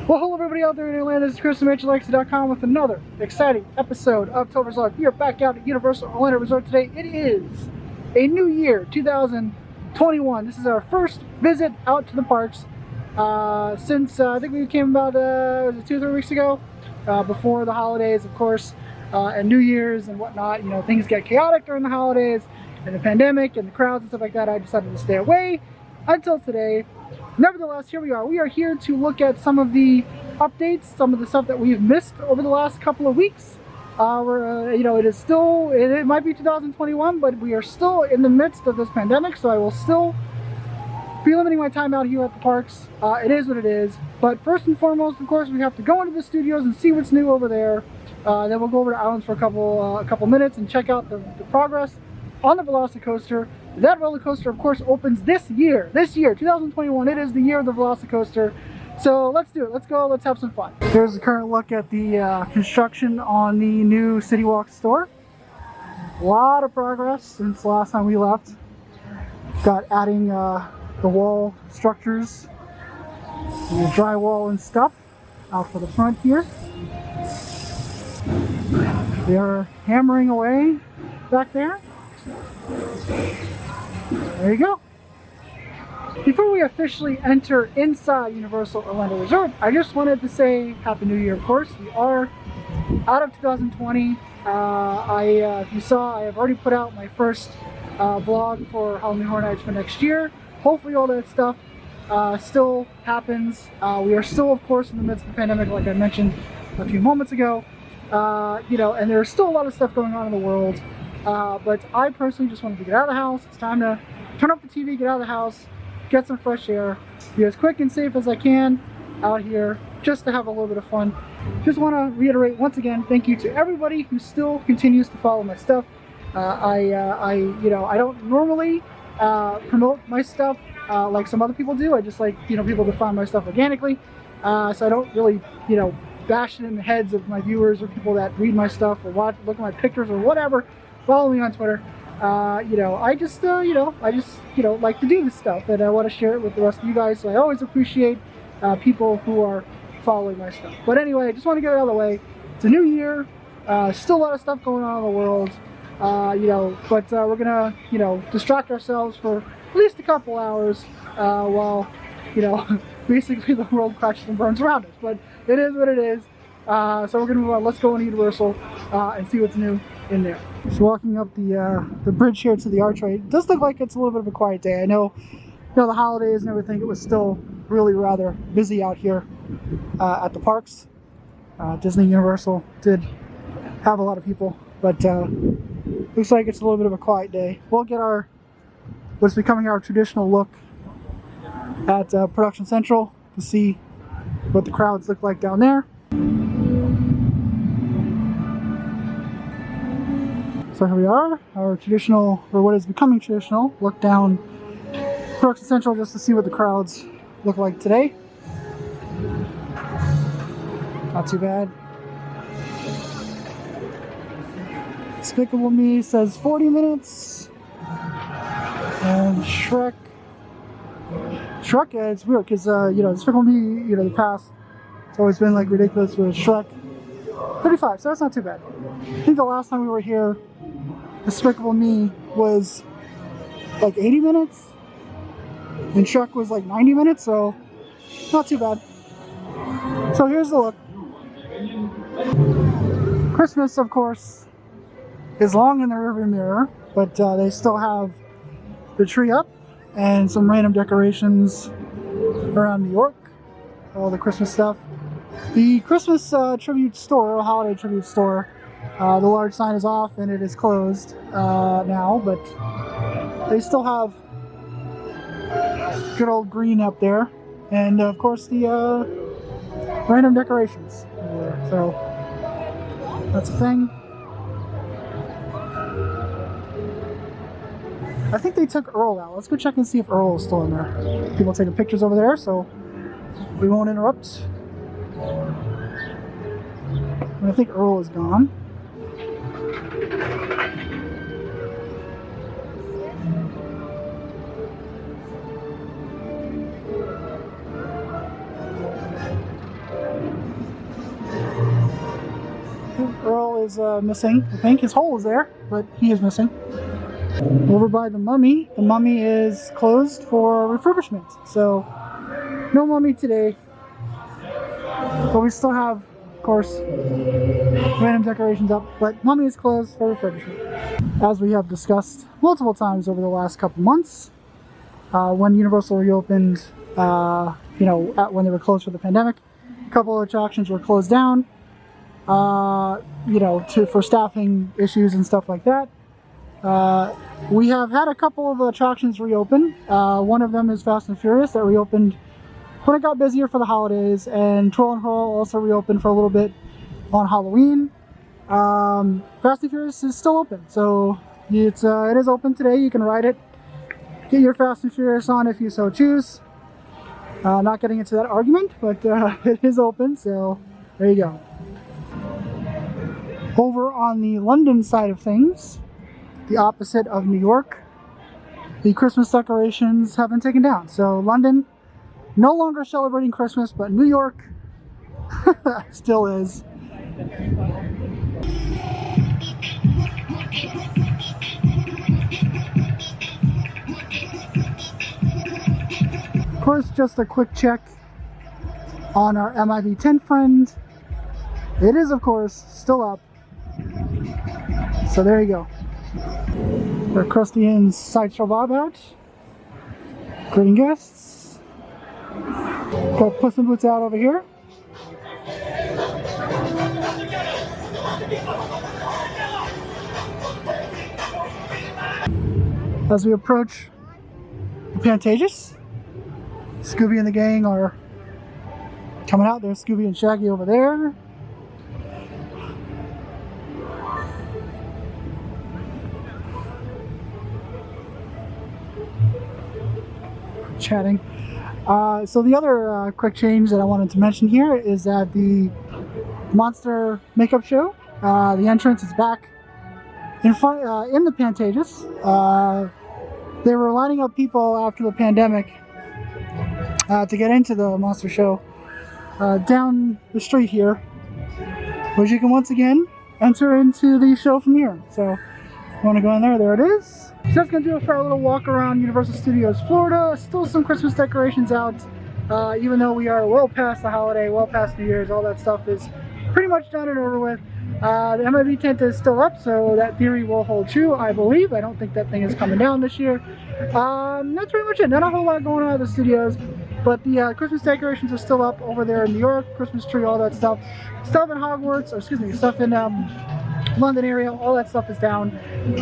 Well, hello everybody out there in Atlanta. This is Chris from HLX.com with another exciting episode of Topher's Vlog. We are back out at Universal Orlando Resort today. It is a new year, 2021. This is our first visit out to the parks since I think we came about was it 2 or 3 weeks ago, before the holidays, of course, and New Year's and whatnot. You know, things get chaotic during the holidays and the pandemic and the crowds and stuff like that. I decided to stay away until today. Nevertheless, here we are. We are here to look at some of the updates, some of the stuff that we've missed over the last couple of weeks. You know, it might be 2021, but we are still in the midst of this pandemic, so I will still be limiting my time out here at the parks. It is what it is. But first and foremost, of course, we have to go into the studios and see what's new over there. Then we'll go over to Islands for a couple minutes and check out the progress on the Velocicoaster. That roller coaster, of course, opens this year, 2021. It is the year of the Velocicoaster. So let's do it. Let's go. Let's have some fun. Here's the current look at the construction on the new City Walk store. A lot of progress since the last time we left. Got adding the wall structures, and the drywall and stuff out for the front here. They are hammering away back there. There you go. Before we officially enter inside Universal Orlando Resort, I just wanted to say Happy New Year, of course. We are out of 2020. If you saw, I have already put out my first vlog for Halloween Horror Nights for next year. Hopefully all that stuff still happens. We are still, of course, in the midst of the pandemic, like I mentioned a few moments ago. You know, and there's still a lot of stuff going on in the world. But I personally just wanted to get out of the house. It's time to turn off the TV, get out of the house, get some fresh air, be as quick and safe as I can out here, just to have a little bit of fun. Just want to reiterate once again, thank you to everybody who still continues to follow my stuff. You know, I don't normally promote my stuff like some other people do. I just like, you know, people to find my stuff organically. So I don't really, you know, bash it in the heads of my viewers or people that read my stuff or look at my pictures or whatever. Follow me on Twitter. You know, I just like to do this stuff, and I want to share it with the rest of you guys. So I always appreciate people who are following my stuff. But anyway, I just want to get it out of the way. It's a new year. Still a lot of stuff going on in the world. You know, but we're gonna, you know, distract ourselves for at least a couple hours while, you know, basically the world crashes and burns around us. But it is what it is. So we're gonna move on. Let's go into Universal and see what's new in there. Just walking up the bridge here to the archway. It does look like it's a little bit of a quiet day. I know, you know, the holidays and everything. It was still really rather busy out here at the parks. Disney Universal did have a lot of people, but looks like it's a little bit of a quiet day. We'll get what's becoming our traditional look at Production Central to see what the crowds look like down there. So here we are, our traditional, or what is becoming traditional, look down Production Central just to see what the crowds look like today. Not too bad. Despicable Me says 40 minutes. And Shrek, it's weird because, you know, Despicable Me, you know, the past, it's always been like ridiculous with Shrek. 35, so that's not too bad. I think the last time we were here, Despicable Me was like 80 minutes, and Shrek was like 90 minutes, so not too bad. So here's the look. Christmas, of course, is long in the rearview mirror, but they still have the tree up and some random decorations around New York, all the Christmas stuff. The Christmas tribute store, holiday tribute store, the large sign is off and it is closed now, but they still have good old green up there, and of course the random decorations everywhere. So that's a thing. I think they took Earl out. Let's go check and see if Earl is still in there. People taking pictures over there, so we won't interrupt. I think Earl is gone. Earl is missing. I think his hole is there, but he is missing. Over by the Mummy is closed for refurbishment, so no Mummy today. But we still have, of course, random decorations up, but Mummy is closed for refurbishment. As we have discussed multiple times over the last couple months, when Universal reopened, when they were closed for the pandemic, a couple of attractions were closed down, for staffing issues and stuff like that. We have had a couple of attractions reopen. One of them is Fast and Furious that reopened when it got busier for the holidays, and Twirl and Whirl also reopened for a little bit on Halloween. Fast and Furious is still open, so it is open today. You can ride it, get your Fast and Furious on if you so choose. Not getting into that argument, but it is open, so there you go. Over on the London side of things, the opposite of New York, the Christmas decorations have been taken down. So London, no longer celebrating Christmas, but New York still is. Of course, just a quick check on our MIB tent friend. It is, of course, still up. So there you go. Our Krusty Inn's Sideshow Bob out. Greeting guests. Got Puss in Boots out over here. As we approach the Pantages, Scooby and the gang are coming out. There's Scooby and Shaggy over there. Chatting. So the other quick change that I wanted to mention here is that the Monster Makeup Show, the entrance is back in front in the Pantages. They were lining up people after the pandemic to get into the Monster Show down the street here, which you can once again enter into the show from here. So if you want to go in there, there it is. So that's going to do it for our little walk around Universal Studios Florida. Still some Christmas decorations out, even though we are well past the holiday, well past New Year's. All that stuff is pretty much done and over with. The MIB tent is still up, so that theory will hold true, I believe. I don't think that thing is coming down this year. That's pretty much it. Not a whole lot going on at the studios, but the Christmas decorations are still up over there in New York. Christmas tree, all that stuff. Stuff in Hogwarts, or excuse me, stuff in London area, all that stuff is down.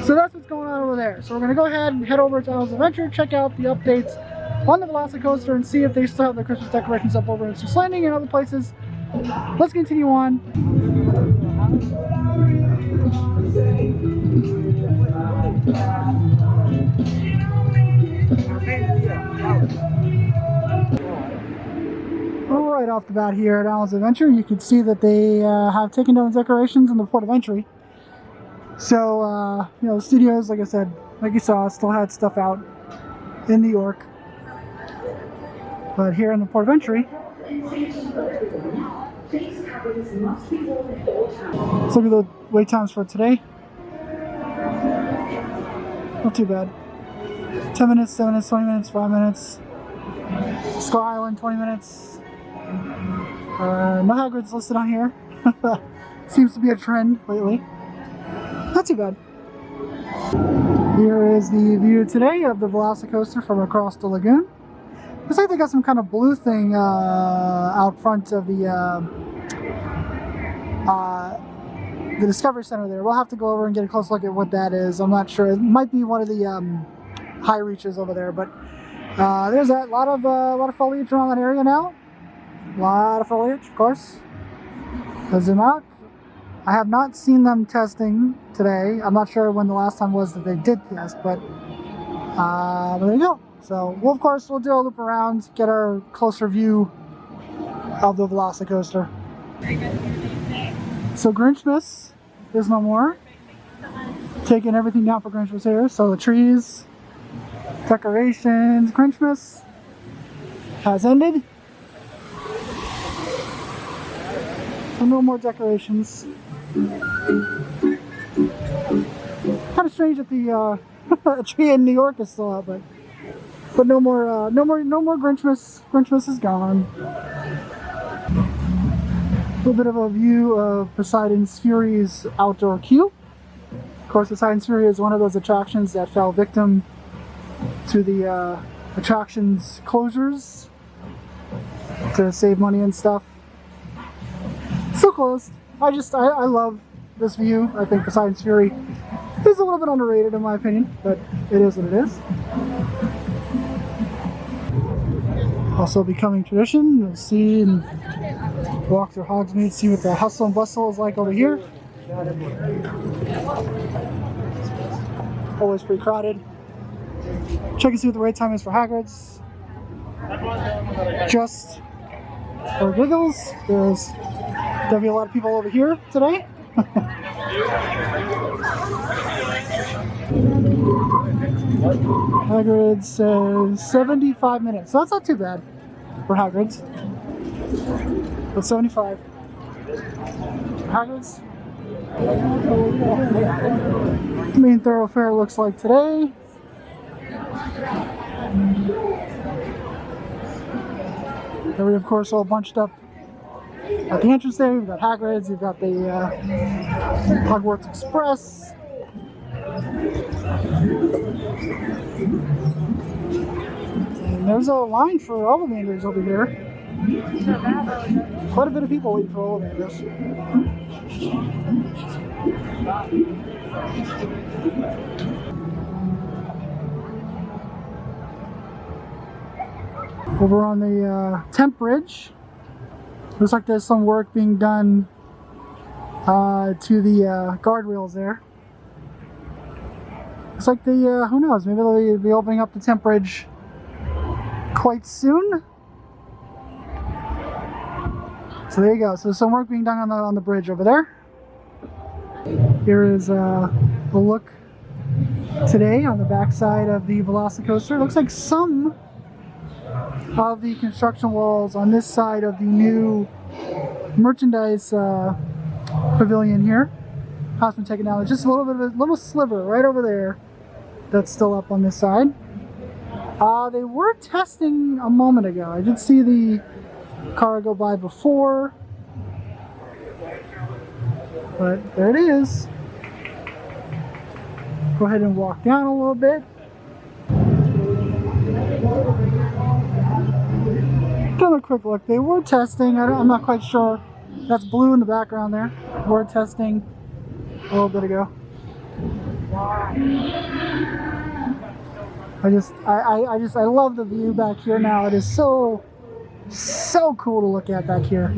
So that's what's going on over there. So we're going to go ahead and head over to Islands of Adventure, check out the updates on the Velocicoaster, and see if they still have the Christmas decorations up over in Swiss Landing and other places. Let's continue on. Right off the bat here at Islands of Adventure, you can see that they have taken down the decorations in the port of entry. So, the studios, like I said, like you saw, still had stuff out in New York. But here in the port of entry, let's look at the wait times for today. Not too bad. 10 minutes, 7 minutes, 20 minutes, 5 minutes. Scar Island, 20 minutes. No Hagrid's listed on here. Seems to be a trend lately. Not too bad. Here is the view today of the Velocicoaster from across the lagoon. Looks like they got some kind of blue thing out front of the Discovery Center there. We'll have to go over and get a close look at what that is. I'm not sure. It might be one of the high reaches over there, but there's that. A lot of foliage around that area now. A lot of foliage, of course. Let's zoom out. I have not seen them testing today. I'm not sure when the last time was that they did test, but there you go. So we'll do a loop around, get our closer view of the Velocicoaster. So Grinchmas is no more. Taking everything down for Grinchmas here. So the trees, decorations, Grinchmas has ended. So no more decorations. Kind of strange that the tree in New York is still out, but no more Grinchmas. Grinchmas is gone. A little bit of a view of Poseidon's Fury's outdoor queue. Of course, Poseidon's Fury is one of those attractions that fell victim to the attractions closures to save money and stuff. Still closed. I love this view. I think Poseidon's Fury is a little bit underrated in my opinion, but it is what it is. Also becoming tradition, you'll see and walk through Hogsmeade, see what the hustle and bustle is like over here. Always pretty crowded. Check and see what the wait time is for Hagrid's. Just for giggles, there'll be a lot of people over here today. Hagrid says 75 minutes, so that's not too bad for Hagrid's. But 75 Hagrid's. Main thoroughfare looks like today. And we of course all bunched up at the entrance there. You've got Hagrid's, you've got the Hogwarts Express. And there's a line for Ollivanders over here. Quite a bit of people waiting for Ollivanders. Over on the Temp Bridge, looks like there's some work being done to the guardrails there. Looks like the, who knows, maybe they'll be opening up the Temp Bridge quite soon. So there you go. So there's some work being done on the bridge over there. Here is a look today on the backside of the Velocicoaster. Looks like some of the construction walls on this side of the new merchandise pavilion here has been taken down. There's just a little bit of a little sliver right over there that's still up on this side. They were testing a moment ago. I did see the car go by before, but there it is. Go ahead and walk down a little bit. Another quick look. They were testing. I'm not quite sure. That's blue in the background there. We're testing a little bit ago. I love the view back here now. It is so cool to look at back here.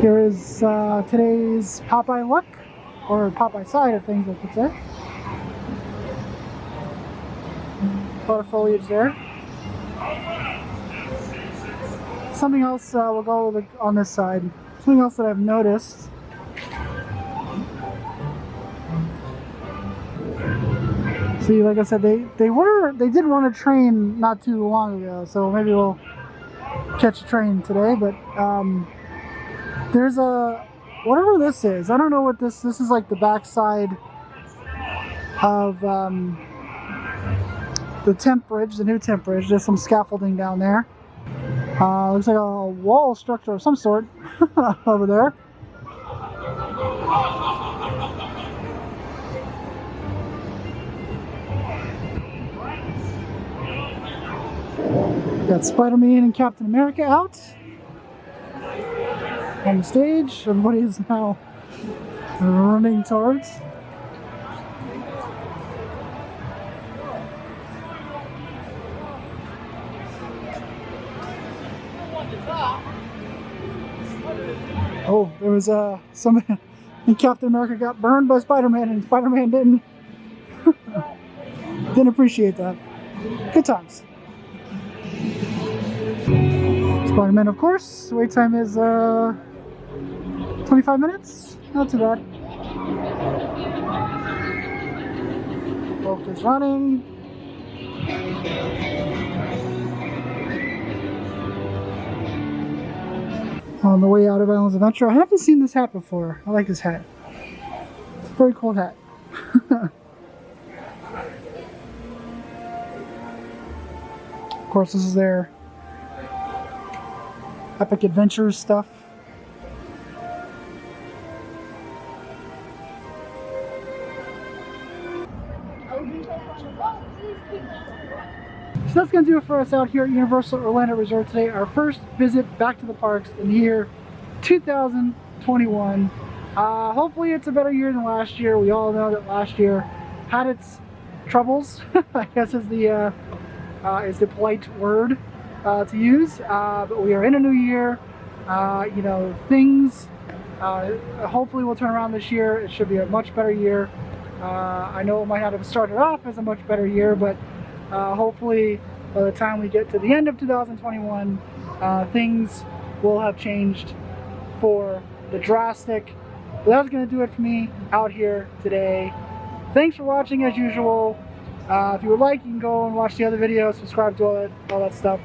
Here is today's Popeye look, or Popeye side of things, I should say. A lot of foliage there. Something else we'll go over on this side. Something else that I've noticed. See, like I said, they did run a train not too long ago, so maybe we'll catch a train today. But there's a whatever this is. I don't know what this is. Like the backside of the Temp Bridge, the new Temp Bridge. There's some scaffolding down there. Looks like a wall structure of some sort over there. Got Spider-Man and Captain America out on the stage. Everybody is now running towards. Oh, there was somebody and Captain America got burned by Spider-Man, and Spider-Man didn't didn't appreciate that. Good times. brought him in, of course. Wait time is 25 minutes. Not too bad. Boat is running. On the way out of Islands Adventure. I haven't seen this hat before. I like this hat. It's a very cool hat. Of course, this is their Epic Adventures stuff. So that's going to do it for us out here at Universal Orlando Resort today. Our first visit back to the parks in the year 2021. Hopefully it's a better year than last year. We all know that last year had its troubles, I guess is the polite word to use. But we are in a new year. You know, things hopefully will turn around this year. It should be a much better year. I know it might not have started off as a much better year, but hopefully by the time we get to the end of 2021, things will have changed for the drastic. But that's going to do it for me out here today. Thanks for watching as usual. If you would like, you can go and watch the other videos, subscribe to all that stuff.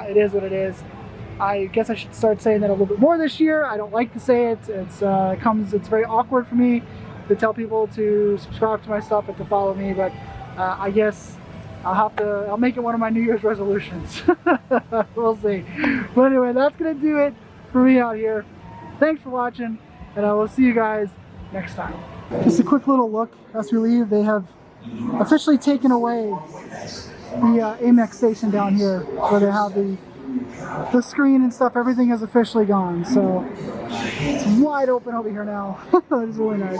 It is what it is. I guess I should start saying that a little bit more this year. I don't like to say it. It's very awkward for me to tell people to subscribe to my stuff and to follow me, but I guess I'll make it one of my New Year's resolutions. We'll see. But anyway, that's gonna do it for me out here. Thanks for watching, and I will see you guys next time. Just a quick little look as we leave. They have officially taken away the Amex station down here, where they have the screen and stuff. Everything is officially gone, so it's wide open over here now. It is really nice.